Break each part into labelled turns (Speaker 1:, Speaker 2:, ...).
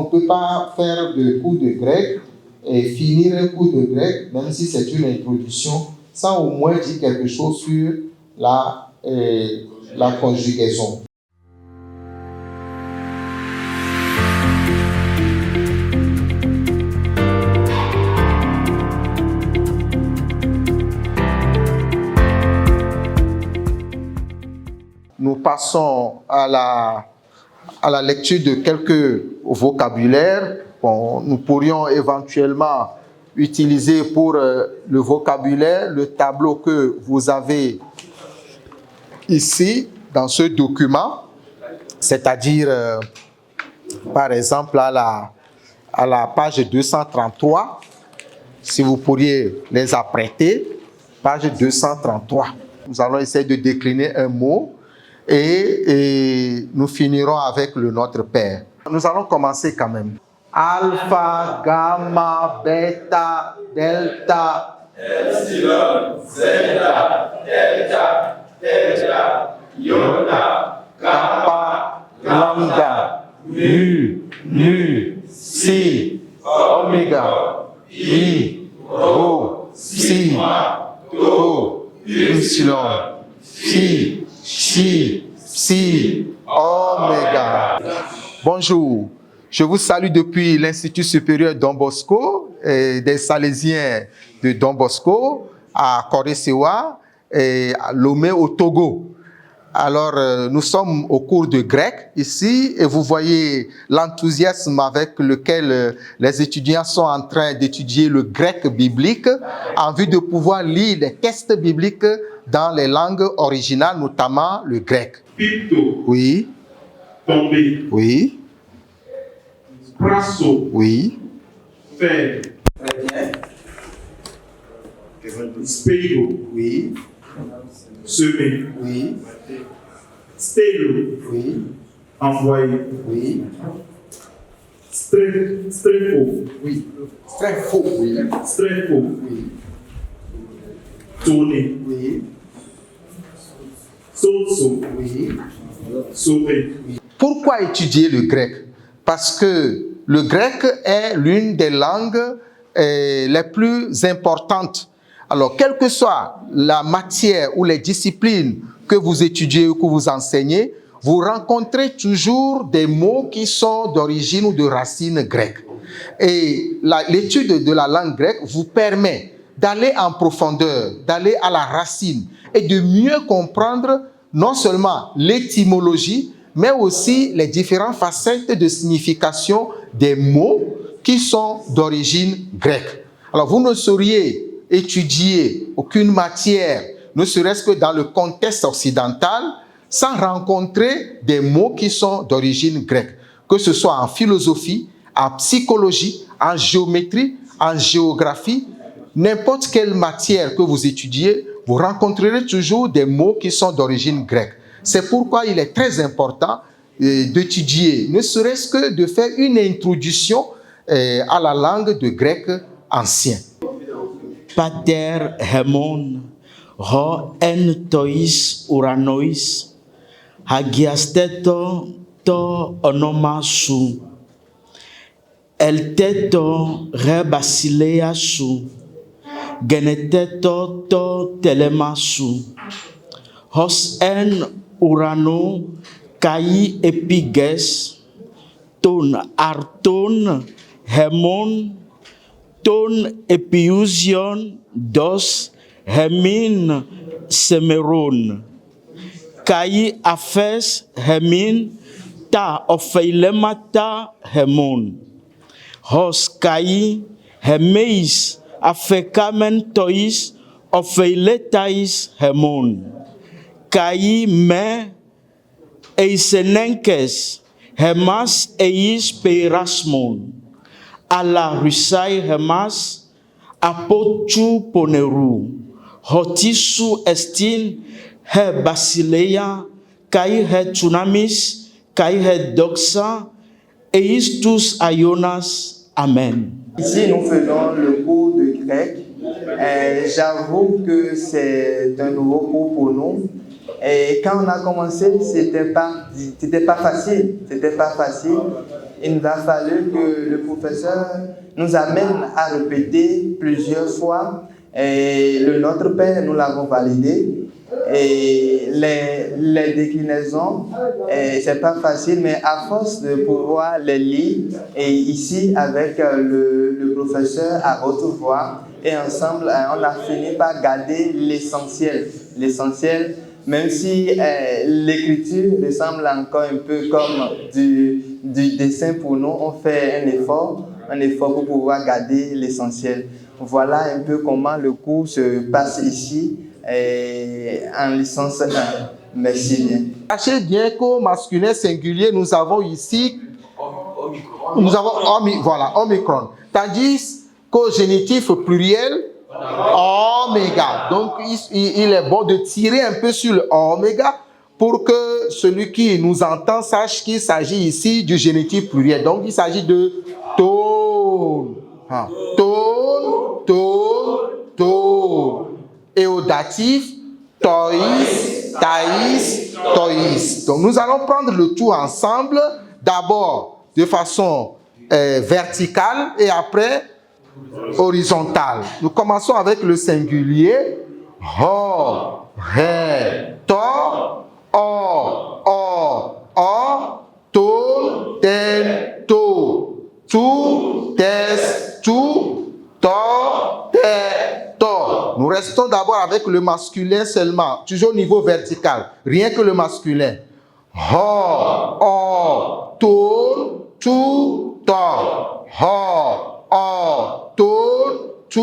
Speaker 1: On ne peut pas faire de cours de grec et finir un cours de grec, même si c'est une introduction, sans au moins dire quelque chose sur la conjugaison. Nous passons à la lecture de quelques vocabulaires. Bon, nous pourrions éventuellement utiliser pour le vocabulaire le tableau que vous avez ici dans ce document, c'est-à-dire par exemple à la page 233, si vous pourriez les apprêter, page 233. Nous allons essayer de décliner un mot et nous finirons avec le Notre Père. Nous allons commencer quand même. Alpha, gamma, bêta, delta, epsilon, zeta, delta, theta, iota, kappa, lambda, mu, nu, psi, oméga, pi, rho, sigma, tau, epsilon, phi, chi, psi, oméga. Bonjour. Je vous salue depuis l'Institut supérieur Don Bosco, des Salésiens de Don Bosco, à Corée-Sewa et à Lomé au Togo. Alors, nous sommes au cours de grec ici et vous voyez l'enthousiasme avec lequel les étudiants sont en train d'étudier le grec biblique en vue de pouvoir lire les textes bibliques dans les langues originales, notamment le grec.
Speaker 2: Picto.
Speaker 1: Oui.
Speaker 2: Tombé.
Speaker 1: Oui.
Speaker 2: Prasso.
Speaker 1: Oui.
Speaker 2: Faire.
Speaker 1: Très bien.
Speaker 2: Spégo.
Speaker 1: Oui.
Speaker 2: Semer.
Speaker 1: Oui.
Speaker 2: Stélo.
Speaker 1: Oui.
Speaker 2: Envoyer.
Speaker 1: Oui.
Speaker 2: Strefo.
Speaker 1: Oui. Très faux. Oui.
Speaker 2: Strefo.
Speaker 1: Oui.
Speaker 2: Tourner.
Speaker 1: Oui.
Speaker 2: Soso.
Speaker 1: Oui.
Speaker 2: Sauver.
Speaker 1: Pourquoi étudier le grec? Parce que le grec est l'une des langues les plus importantes. Alors, quelle que soit la matière ou les disciplines que vous étudiez ou que vous enseignez, vous rencontrez toujours des mots qui sont d'origine ou de racine grecque. Et l'étude de la langue grecque vous permet d'aller en profondeur, d'aller à la racine et de mieux comprendre non seulement l'étymologie, mais aussi les différentes facettes de signification des mots qui sont d'origine grecque. Alors, vous ne sauriez étudier aucune matière, ne serait-ce que dans le contexte occidental, sans rencontrer des mots qui sont d'origine grecque, que ce soit en philosophie, en psychologie, en géométrie, en géographie, n'importe quelle matière que vous étudiez, vous rencontrerez toujours des mots qui sont d'origine grecque. C'est pourquoi il est très important d'étudier, ne serait-ce que de faire une introduction à la langue de grec ancien.
Speaker 3: Pater hemon, ho en tois uranois, hagiasteto to onomasu, el teto re basileasu, geneteto to telemasu, hos en urano kai epiges, ton arton hemon, ton epiusion dos hemin semeron, kai afes hemin ta ofeilemata hemon, hos kai hemeis afekamen tois ofeiletais hemon, kai me eisenenkes hemas eis peirasmon, ala rusai hemas apotu poneru, hotisu estin he basileia, kai he tsunamis, kai he doxa, eis tous aionas. Amen.
Speaker 4: Ici, nous faisons le cours de grec. J'avoue que c'est un nouveau cours pour nous. Et quand on a commencé, c'était pas facile. C'était pas facile. Il nous a fallu que le professeur nous amène à répéter plusieurs fois. Et le Notre Père, nous l'avons validé. Et les déclinaisons, c'est pas facile, mais à force de pouvoir les lire, et ici avec le professeur à haute voix, et ensemble, on a fini par garder l'essentiel. L'essentiel, même si l'écriture ressemble encore un peu comme du dessin pour nous, on fait un effort pour pouvoir garder l'essentiel. Voilà un peu comment le cours se passe ici en licence 1. Merci bien.
Speaker 1: Sachez bien qu'au masculin singulier, nous avons ici, nous avons Omicron. Tandis qu'au génitif pluriel, Oméga. Donc, il est bon de tirer un peu sur le Oméga pour que celui qui nous entend sache qu'il s'agit ici du génitif pluriel. Donc, il s'agit de tone. Tone, tone, tone. Et au datif, tois, taïs, tois. Donc, nous allons prendre le tout ensemble, d'abord de façon verticale et après horizontale. Nous commençons avec le singulier. Ho, ré, to, o, to, ten, to, tu, tes, tu, to, te, to. Nous restons d'abord avec le masculin seulement, toujours au niveau vertical, rien que le masculin. Ho, o, to, tu, to. Ho, o, to, tu,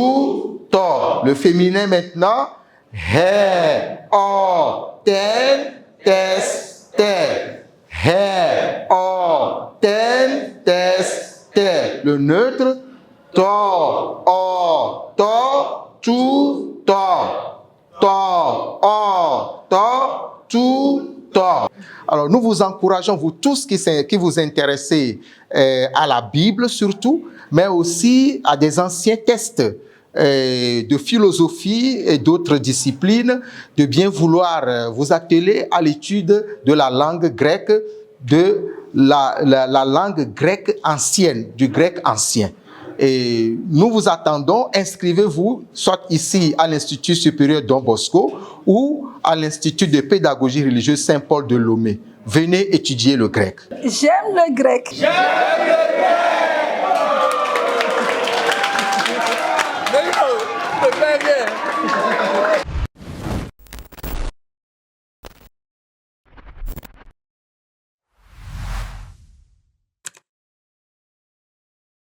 Speaker 1: to. Le féminin maintenant. He, o, ten, tes, te. He, o, ten, tes, te. Le neutre. To, o, to, tu, to. To, o, to, tu, to. Alors, nous vous encourageons, vous tous qui vous intéressez à la Bible surtout, mais aussi à des anciens textes de philosophie et d'autres disciplines, de bien vouloir vous atteler à l'étude de la langue grecque, de la langue grecque ancienne, du grec ancien. Et nous vous attendons, inscrivez-vous soit ici à l'Institut supérieur Don Bosco ou à l'Institut de pédagogie religieuse Saint-Paul de Lomé. Venez étudier le grec.
Speaker 5: J'aime le grec. J'aime le grec.